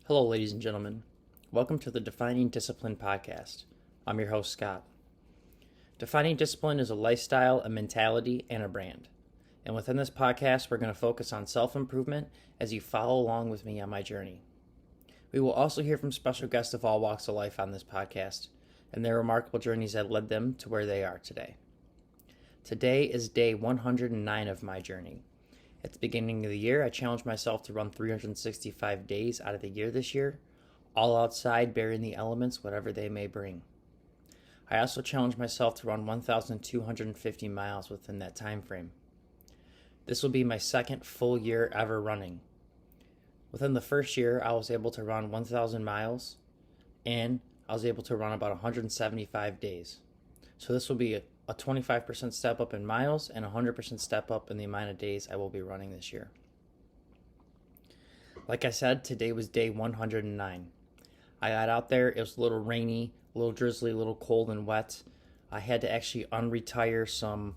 Hello, ladies and gentlemen. Welcome to the Defining Discipline podcast. I'm your host, Scott. Defining discipline is a lifestyle, a mentality, and a brand. And within this podcast, we're going to focus on self-improvement as you follow along with me on my journey. We will also hear from special guests of all walks of life on this podcast and their remarkable journeys that led them to where they are today. Today is day 109 of my journey. At the beginning of the year, I challenged myself to run 365 days out of the year this year, all outside, bearing the elements, whatever they may bring. I also challenged myself to run 1,250 miles within that time frame. This will be my second full year ever running. Within the first year, I was able to run 1,000 miles, and I was able to run about 175 days. So this will be a 25% step up in miles and a 100% step up in the amount of days I will be running this year. Like I said, today was day 109. I got out there, it was a little rainy, a little drizzly, a little cold and wet. I had to actually unretire some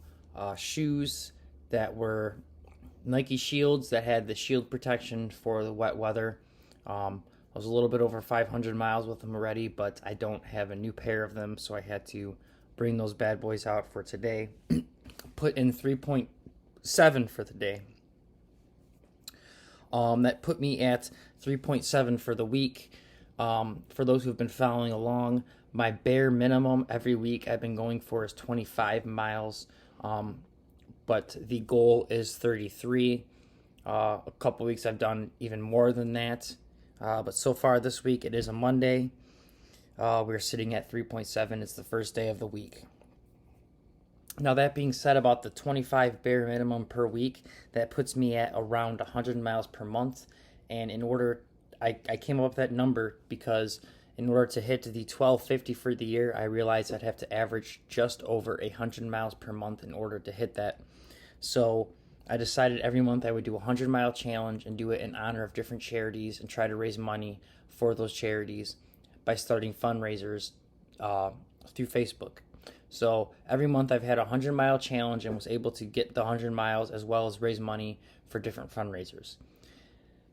shoes that were Nike Shields that had the shield protection for the wet weather. I was a little bit over 500 miles with them already, but I don't have a new pair of them, so I had to bring those bad boys out for today. Put in 3.7 for the day. That put me at 3.7 for the week. For those who've been following along, my bare minimum every week I've been going for is 25 miles, but the goal is 33. A couple weeks I've done even more than that, but so far this week it is a Monday. We're sitting at 3.7. It's the first day of the week. Now, that being said, about the 25 bare minimum per week, that puts me at around 100 miles per month. And I came up with that number because in order to hit the 1250 for the year, I realized I'd have to average just over 100 miles per month in order to hit that. So I decided every month I would do a 100-mile challenge and do it in honor of different charities and try to raise money for those charities by starting fundraisers through Facebook. So every month I've had a 100-mile challenge and was able to get the 100 miles as well as raise money for different fundraisers.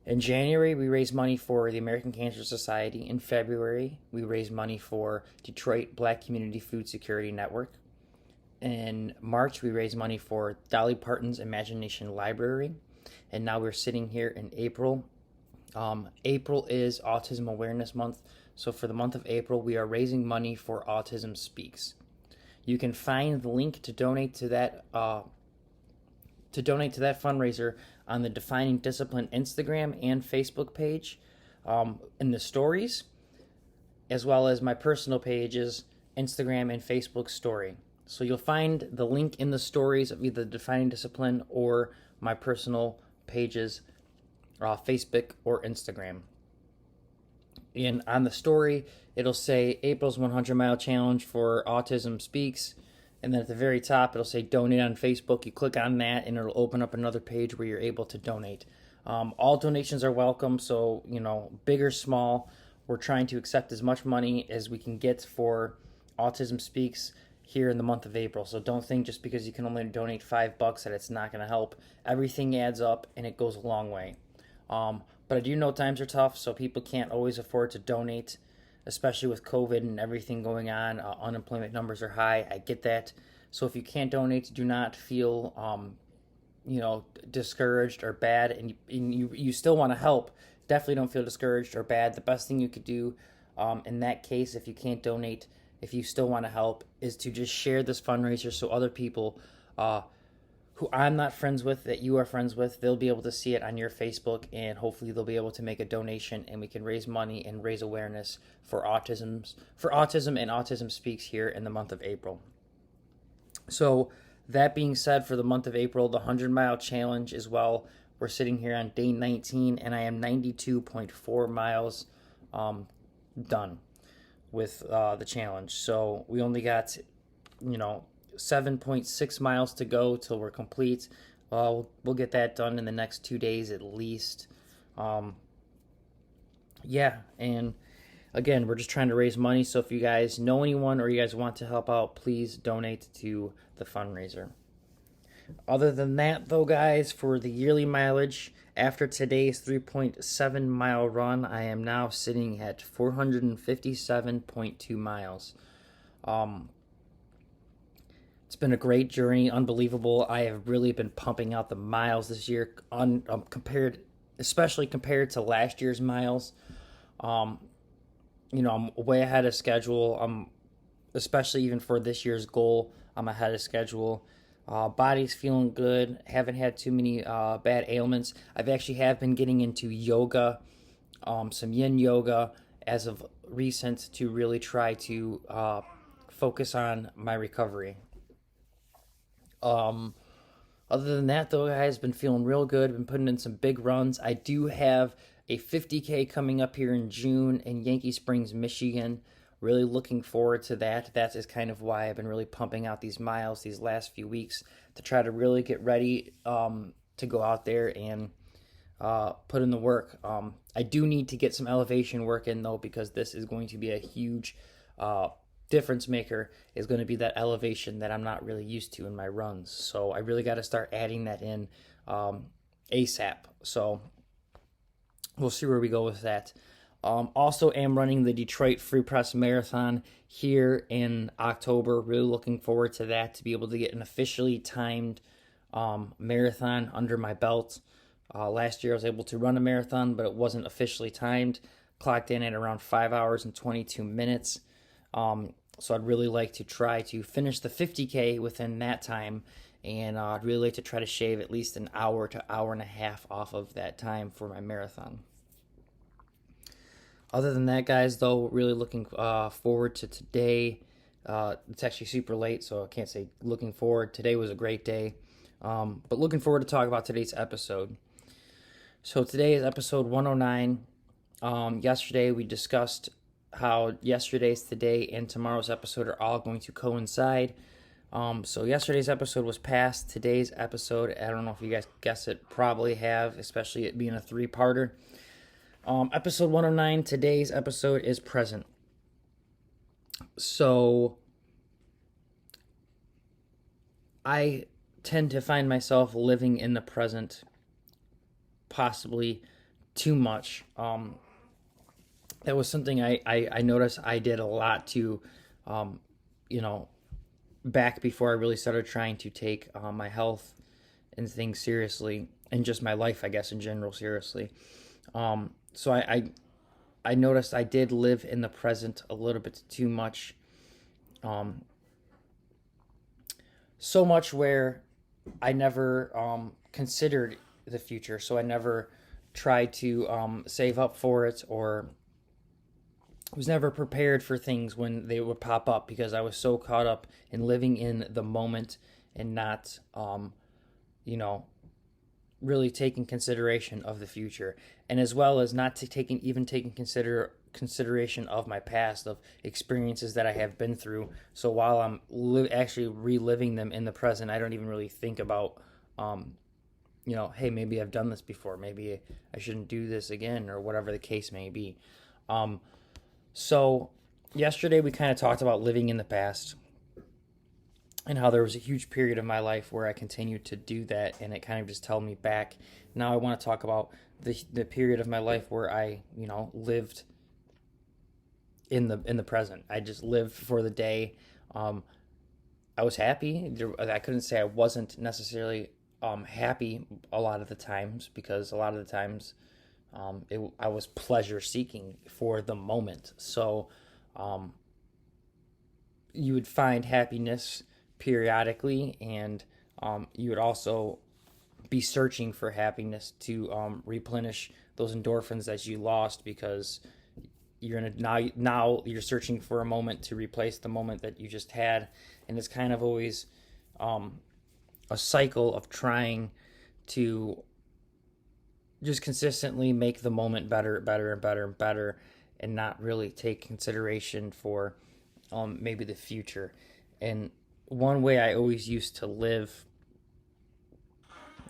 In January, we raised money for the American Cancer Society. In February, we raised money for Detroit Black Community Food Security Network. In March, we raised money for Dolly Parton's Imagination Library. And now we're sitting here in April. April is Autism Awareness Month. So for the month of April, we are raising money for Autism Speaks. You can find the link to donate to that fundraiser on the Defining Discipline Instagram and Facebook page, in the stories, as well as my personal pages, Instagram and Facebook story. So you'll find the link in the stories of either Defining Discipline or my personal pages, Facebook or Instagram. And on the story, it'll say April's 100-mile challenge for Autism Speaks. And then at the very top, it'll say donate on Facebook. You click on that, and it'll open up another page where you're able to donate. All donations are welcome, so, big or small, we're trying to accept as much money as we can get for Autism Speaks here in the month of April. So don't think just because you can only donate $5 that it's not going to help. Everything adds up, and it goes a long way. But I do know times are tough, so people can't always afford to donate, especially with COVID and everything going on. Unemployment numbers are high. I get that. So if you can't donate, do not feel, discouraged or bad, and you still want to help. Definitely don't feel discouraged or bad. The best thing you could do in that case, if you can't donate, if you still want to help, is to just share this fundraiser so other people who I'm not friends with, that you are friends with, they'll be able to see it on your Facebook, and hopefully they'll be able to make a donation, and we can raise money and raise awareness for autism and Autism Speaks here in the month of April. So that being said, for the month of April, the 100-mile challenge as well, we're sitting here on day 19, and I am 92.4 miles done with the challenge. So we only got, 7.6 miles to go till we're complete. We'll get that done in the next 2 days at least. And again, we're just trying to raise money. So if you guys know anyone or you guys want to help out, please donate to the fundraiser. Other than that, though, guys, for the yearly mileage, after today's 3.7 mile run, I am now sitting at 457.2 miles. Um, it's been a great journey, unbelievable. I have really been pumping out the miles this year, especially compared to last year's miles. Um, I'm way ahead of schedule. Especially even for this year's goal, I'm ahead of schedule. Body's feeling good. Haven't had too many bad ailments. I've actually have been getting into yoga, some yin yoga as of recent to really try to focus on my recovery. Um, Other than that, though, guys, been feeling real good. Been putting in some big runs. I do have a 50K coming up here in June in Yankee Springs, Michigan. Really looking forward to that. That is kind of why I've been really pumping out these miles these last few weeks to try to really get ready to go out there and put in the work. I do need to get some elevation work in, though, because this is going to be a huge uh, difference maker, is going to be that elevation that I'm not really used to in my runs. So I really got to start adding that in ASAP. So we'll see where we go with that. Also, am running the Detroit Free Press Marathon here in October. Really looking forward to that, to be able to get an officially timed marathon under my belt. Last year I was able to run a marathon, but it wasn't officially timed. Clocked in at around 5 hours and 22 minutes. So I'd really like to try to finish the 50K within that time, and I'd really like to try to shave at least an hour to hour and a half off of that time for my marathon. Other than that, guys, though, really looking forward to today. It's actually super late, so I can't say looking forward. Today was a great day, but looking forward to talk about today's episode. So today is episode 109. Yesterday we discussed how yesterday's, today, and tomorrow's episode are all going to coincide. So yesterday's episode was past. Today's episode, I don't know if you guys guess it, probably have, especially it being a three-parter. Episode 109, today's episode is present. So I tend to find myself living in the present possibly too much. That was something I noticed I did a lot to, you know, back before I really started trying to take my health and things seriously, and just my life, I guess, in general, seriously. So I noticed I did live in the present a little bit too much. So much where I never considered the future. So I never tried to save up for it, or was never prepared for things when they would pop up, because I was so caught up in living in the moment and not, you know, really taking consideration of the future, and as well as not to taking consideration of my past, of experiences that I have been through. So while I'm actually reliving them in the present, I don't even really think about, hey, maybe I've done this before, maybe I shouldn't do this again, or whatever the case may be. So yesterday we kind of talked about living in the past, and how there was a huge period of my life where I continued to do that, and it kind of just held me back. Now I want to talk about the period of my life where I, lived in the present. I just lived for the day. I was happy. I couldn't say I wasn't necessarily happy a lot of the times, because a lot of the times I was pleasure seeking for the moment. So you would find happiness periodically, and you would also be searching for happiness to replenish those endorphins that you lost, because you're in a, now you're searching for a moment to replace the moment that you just had, and it's kind of always a cycle of trying to just consistently make the moment better, better, and better, and better, and not really take consideration for maybe the future. And one way I always used to live,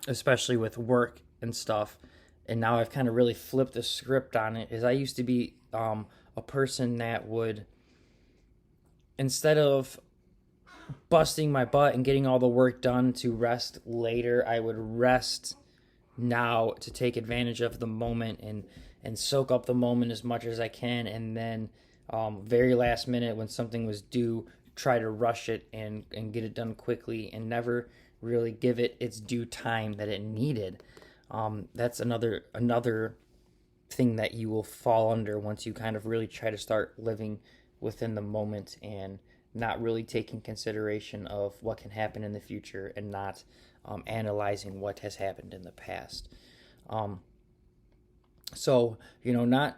especially with work and stuff, and now I've kind of really flipped the script on it, is I used to be a person that would, instead of busting my butt and getting all the work done to rest later. I would rest now to take advantage of the moment and soak up the moment as much as I can, and then very last minute when something was due, try to rush it and get it done quickly and never really give it its due time that it needed. That's another thing that you will fall under once you kind of really try to start living within the moment and not really taking consideration of what can happen in the future and not analyzing what has happened in the past. So not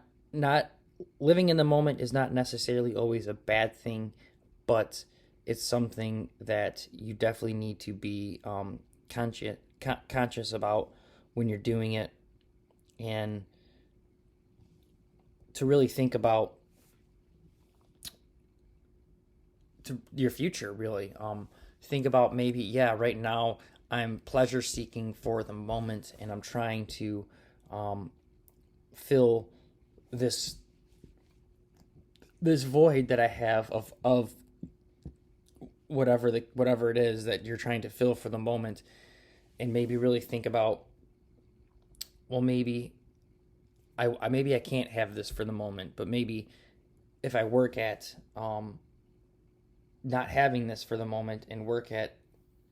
living in the moment is not necessarily always a bad thing, but it's something that you definitely need to be conscious about when you're doing it, and to really think about your future. Really, think about maybe, yeah, right now I'm pleasure seeking for the moment, and I'm trying to fill this void that I have of whatever it is that you're trying to fill for the moment, and maybe really think about, well, maybe I can't have this for the moment, but maybe if I work at not having this for the moment and work at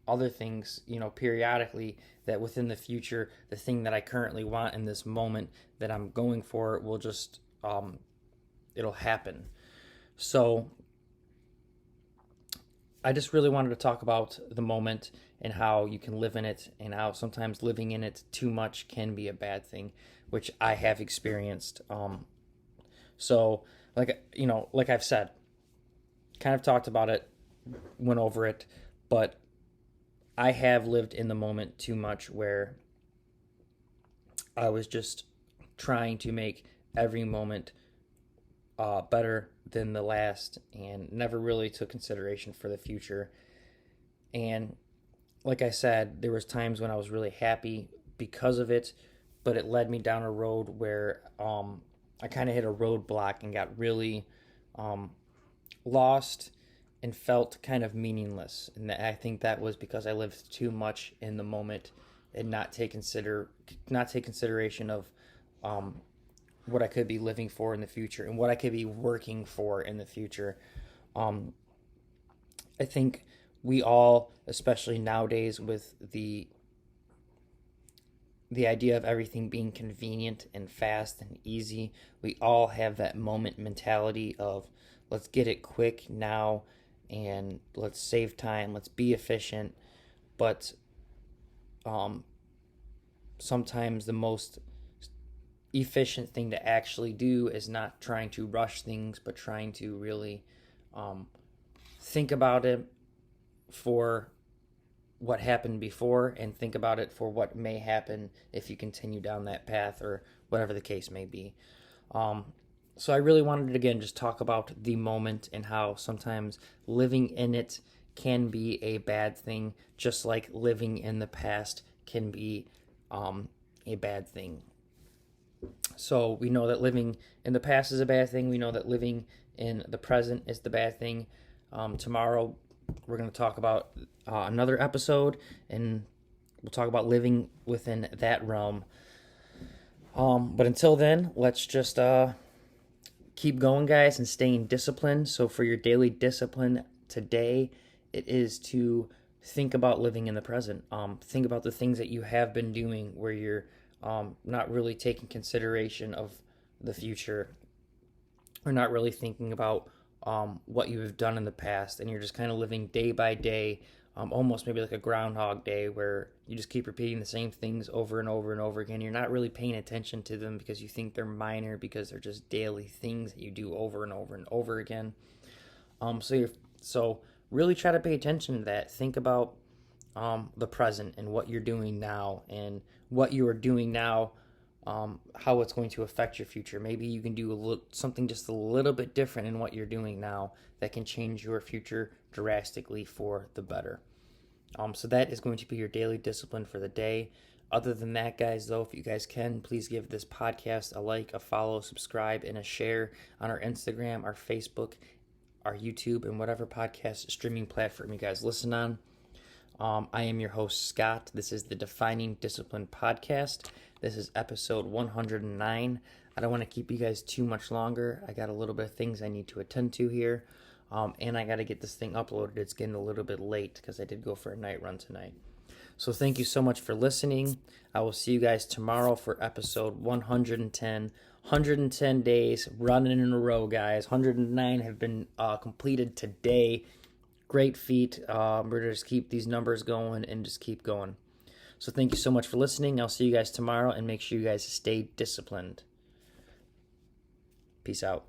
other things, periodically, that within the future, the thing that I currently want in this moment that I'm going for will just it'll happen. So I just really wanted to talk about the moment and how you can live in it, and how sometimes living in it too much can be a bad thing, which I have experienced. So like I've said, kind of talked about it, went over it, but I have lived in the moment too much, where I was just trying to make every moment better than the last, and never really took consideration for the future. And like I said, there was times when I was really happy because of it, but it led me down a road where I kind of hit a roadblock and got really lost and felt kind of meaningless. And I think that was because I lived too much in the moment and not take consideration of what I could be living for in the future and what I could be working for in the future. I think we all, especially nowadays with the idea of everything being convenient and fast and easy, we all have that moment mentality of, let's get it quick now and let's save time, let's be efficient. But sometimes the most efficient thing to actually do is not trying to rush things, but trying to really think about it for what happened before, and think about it for what may happen if you continue down that path, or whatever the case may be. So I really wanted to, again, just talk about the moment and how sometimes living in it can be a bad thing, just like living in the past can be a bad thing. So we know that living in the past is a bad thing. We know that living in the present is the bad thing. Tomorrow we're going to talk about another episode, and we'll talk about living within that realm. But until then, let's just keep going, guys, and staying disciplined. So for your daily discipline today, it is to think about living in the present. Think about the things that you have been doing where you're not really taking consideration of the future, or not really thinking about what you have done in the past, and you're just kind of living day by day, almost maybe like a Groundhog Day, where you just keep repeating the same things over and over and over again. You're not really paying attention to them because you think they're minor, because they're just daily things that you do over and over and over again. So really try to pay attention to that. Think about the present and what you're doing now, and what you are doing now, how it's going to affect your future. Maybe you can do something just a little bit different in what you're doing now that can change your future drastically for the better. So that is going to be your daily discipline for the day. Other than that, guys, though, if you guys can, please give this podcast a like, a follow, subscribe, and a share on our Instagram, our Facebook, our YouTube, and whatever podcast streaming platform you guys listen on. I am your host, Scott. This is the Defining Discipline podcast. This is episode 109. I don't want to keep you guys too much longer. I got a little bit of things I need to attend to here, and I got to get this thing uploaded. It's getting a little bit late because I did go for a night run tonight. So thank you so much for listening. I will see you guys tomorrow for episode 110. 110 days running in a row, guys. 109 have been completed today. Great feat. We're going to just keep these numbers going and just keep going. So thank you so much for listening. I'll see you guys tomorrow, and make sure you guys stay disciplined. Peace out.